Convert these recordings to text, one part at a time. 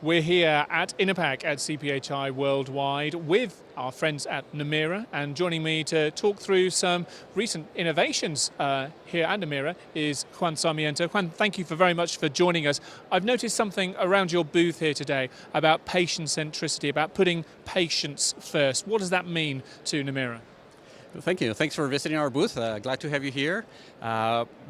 We're here at INAPAC at CPhI Worldwide with our friends at Nemera, and joining me to talk through some recent innovations here at Nemera is Juan Sarmiento. Juan, thank you very much for joining us. I've noticed something around your booth here today about patient centricity, about putting patients first. What does that mean to Nemera? Thank you. Thanks for visiting our booth. Glad to have you here.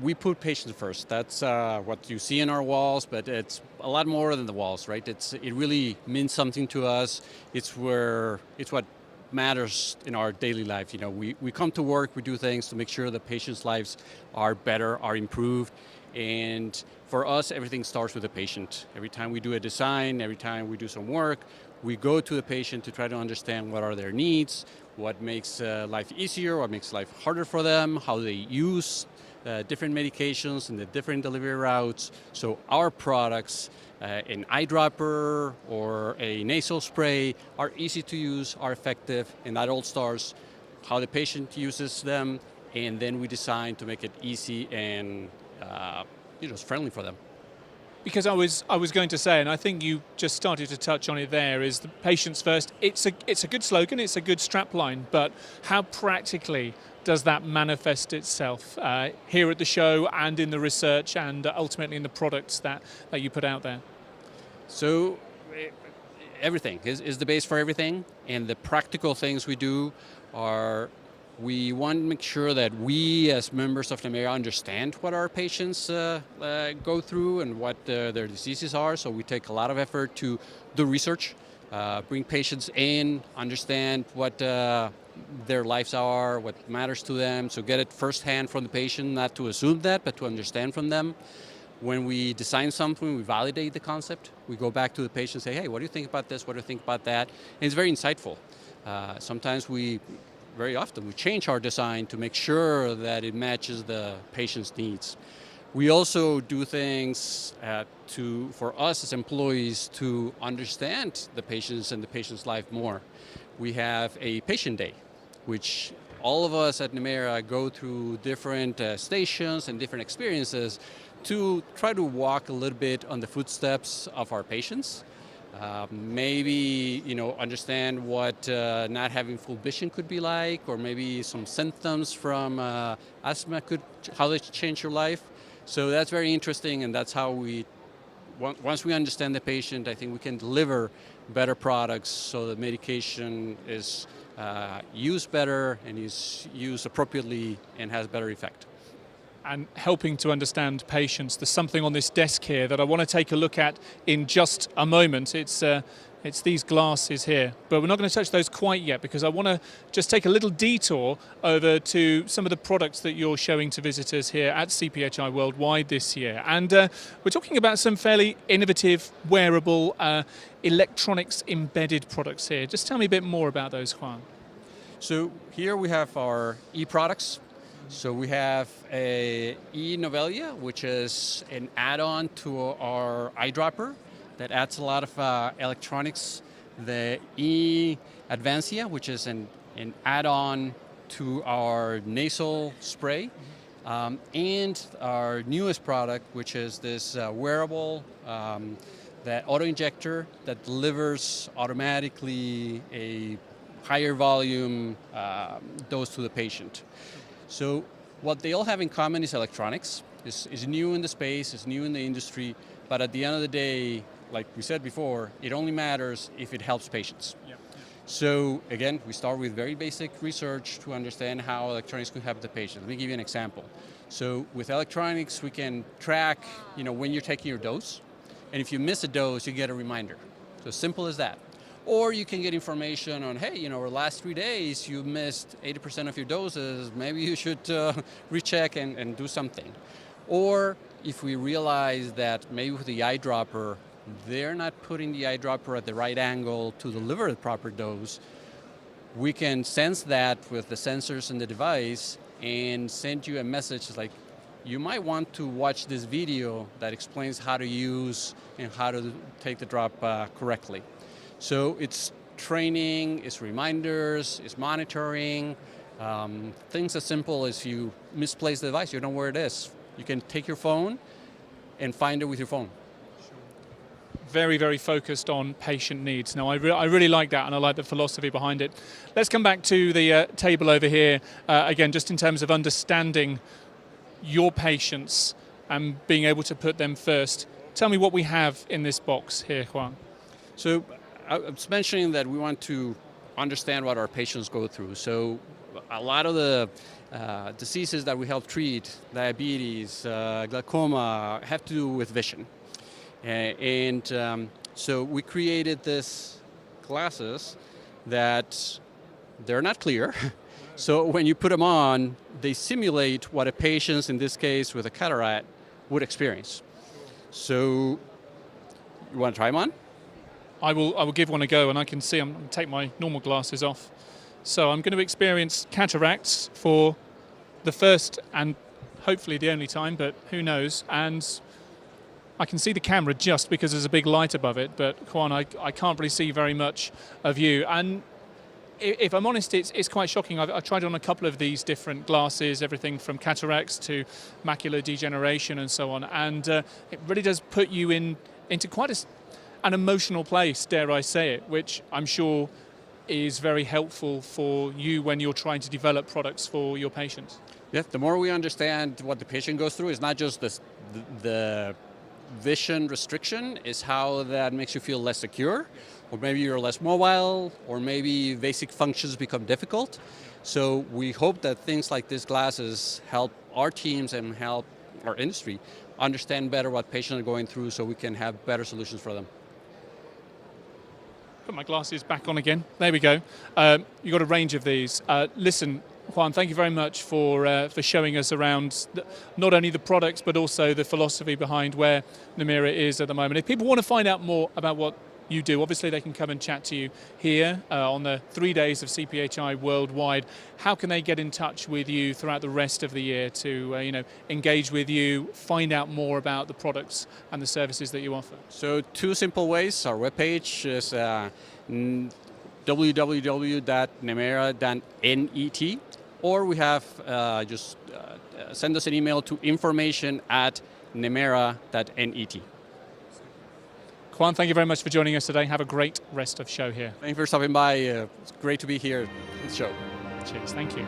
We put patients first. That's what you see in our walls, but it's a lot more than the walls, right? It really means something to us. It's what matters in our daily life. You know, we come to work, we do things to make sure that patients' lives are better, are improved. And for us, everything starts with the patient. Every time we do a design, every time we do some work, we go to the patient to try to understand what are their needs, what makes life easier, what makes life harder for them, how they use different medications and the different delivery routes. So our products, an eyedropper or a nasal spray, are easy to use, are effective, and that all starts how the patient uses them, and then we design to make it easy and friendly for them. Because I was going to say, and I think you just started to touch on it there, is the patients first. It's a good slogan, it's a good strapline, but how practically does that manifest itself here at the show and in the research and ultimately in the products that you put out there? So everything is the base for everything, and the practical things we do are we want to make sure that we as members of Nemera understand what our patients go through and what their diseases are. So we take a lot of effort to do research, bring patients in, understand what their lives are, what matters to them. So get it firsthand from the patient, not to assume that, but to understand from them. When we design something, we validate the concept. We go back to the patient and say, hey, what do you think about this? What do you think about that? And it's very insightful. Very often we change our design to make sure that it matches the patient's needs. We also do things for us as employees to understand the patients and the patient's life more. We have a patient day, which all of us at Nemera go through different stations and different experiences to try to walk a little bit on the footsteps of our patients. Maybe understand what not having full vision could be like, or maybe some symptoms from asthma how they change your life. So that's very interesting, and that's how once we understand the patient, I think we can deliver better products so the medication is used better and is used appropriately and has better effect. And helping to understand patients. There's something on this desk here that I want to take a look at in just a moment. It's these glasses here, but we're not going to touch those quite yet because I want to just take a little detour over to some of the products that you're showing to visitors here at CPhI Worldwide this year. And we're talking about some fairly innovative, wearable, electronics embedded products here. Just tell me a bit more about those, Juan. So here we have our e-products. So we have a e-Novelia, which is an add-on to our eyedropper that adds a lot of electronics. The e-Advancia, which is an add-on to our nasal spray. And our newest product, which is this wearable, that auto-injector that delivers automatically a higher volume dose to the patient. So what they all have in common is electronics. It's new in the space, it's new in the industry, but at the end of the day, like we said before, it only matters if it helps patients. Yep. So again, we start with very basic research to understand how electronics could help the patient. Let me give you an example. So with electronics, we can track when you're taking your dose, and if you miss a dose, you get a reminder. So simple as that. Or you can get information on, hey, over the last 3 days, you missed 80% of your doses. Maybe you should recheck and do something. Or if we realize that maybe with the eyedropper, they're not putting the eyedropper at the right angle to deliver the proper dose, we can sense that with the sensors in the device and send you a message like, you might want to watch this video that explains how to use and how to take the drop correctly. So it's training, it's reminders, it's monitoring, things as simple as you misplace the device, you don't know where it is. You can take your phone and find it with your phone. very, very focused on patient needs. Now, I really like that, and I like the philosophy behind it. Let's come back to the table over here, again, just in terms of understanding your patients and being able to put them first. Tell me what we have in this box here, Juan. So I was mentioning that we want to understand what our patients go through. So a lot of the diseases that we help treat, diabetes, glaucoma, have to do with vision. So we created these glasses that they're not clear. So when you put them on, they simulate what a patient, in this case with a cataract, would experience. So you want to try them on? I will give one a go, and I can see I'm going to take my normal glasses off. So I'm going to experience cataracts for the first and hopefully the only time, but who knows. And I can see the camera just because there's a big light above it, but Juan, I can't really see very much of you. And if I'm honest, it's quite shocking. I've tried on a couple of these different glasses, everything from cataracts to macular degeneration and so on, and it really does put you into quite an emotional place, dare I say it, which I'm sure is very helpful for you when you're trying to develop products for your patients. Yeah, the more we understand what the patient goes through, it's not just the vision restriction, is how that makes you feel less secure, or maybe you're less mobile, or maybe basic functions become difficult. So we hope that things like these glasses help our teams and help our industry understand better what patients are going through so we can have better solutions for them. Put my glasses back on again. There we go. You've got a range of these. Listen, Juan, thank you very much for showing us around not only the products but also the philosophy behind where Nemera is at the moment. If people want to find out more about what you do, obviously they can come and chat to you here on the 3 days of CPhI Worldwide. How can they get in touch with you throughout the rest of the year to engage with you, find out more about the products and the services that you offer? So 2 simple ways. Our webpage is www.nemera.net, or we have just send us an email to information@nemera.net. Juan, thank you very much for joining us today. Have a great rest of show here. Thank you for stopping by. It's great to be here at the show. Cheers. Thank you.